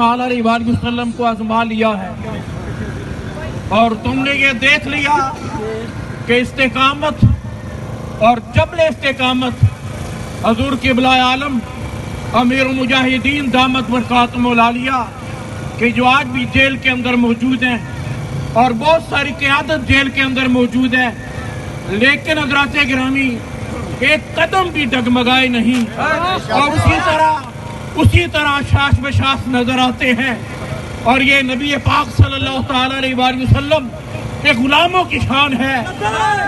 تعالی علیہ وآلہ وسلم کو آزما لیا ہے، اور تم نے یہ دیکھ لیا کہ استقامت اور جبل استقامت حضور قبلہ عالم امیر المجاہدین دامت برکاتہم العالیہ کہ جو آج بھی جیل کے اندر موجود ہیں، اور بہت ساری قیادت جیل کے اندر موجود ہے، لیکن حضرات گرامی ایک قدم بھی ڈگمگائے نہیں، اور اسی طرح شاش بشاش نظر آتے ہیں۔ اور یہ نبی پاک صلی اللہ تعالی علیہ وآلہ وسلم کے غلاموں کی شان ہے۔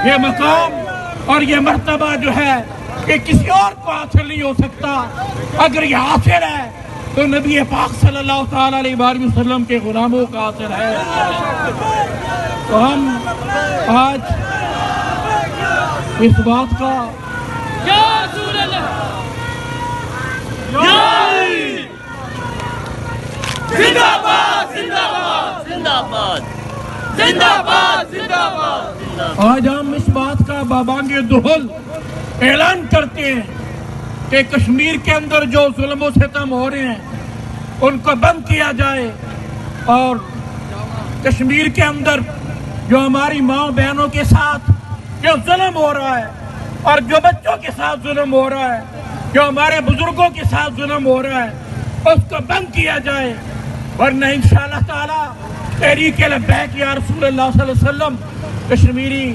یہ مقام اور یہ مرتبہ جو ہے کہ کسی اور کو حاصل نہیں ہو سکتا، اگر یہ حاصل ہے تو نبی پاک صلی اللہ تعالی علیہ وآلہ وسلم کے غلاموں کا حاصل ہے۔ تو ہم آج اس بات کا زندہ باد زندہ باد زندہ باد زندہ باد زندہ باد، آج ہم اس بات کا بابانگ دہل اعلان کرتے ہیں کہ کشمیر کے اندر جو ظلم و ستم ہو رہے ہیں ان کو بند کیا جائے، اور کشمیر کے اندر جو ہماری ماں بہنوں کے ساتھ جو ظلم ہو رہا ہے، اور جو بچوں کے ساتھ ظلم ہو رہا ہے، جو ہمارے بزرگوں کے ساتھ ظلم ہو رہا ہے، اس کو بند کیا جائے، ورنہ انشاءاللہ تعالی تحریک لبیک یا رسول اللہ صلی اللہ علیہ وسلم کشمیری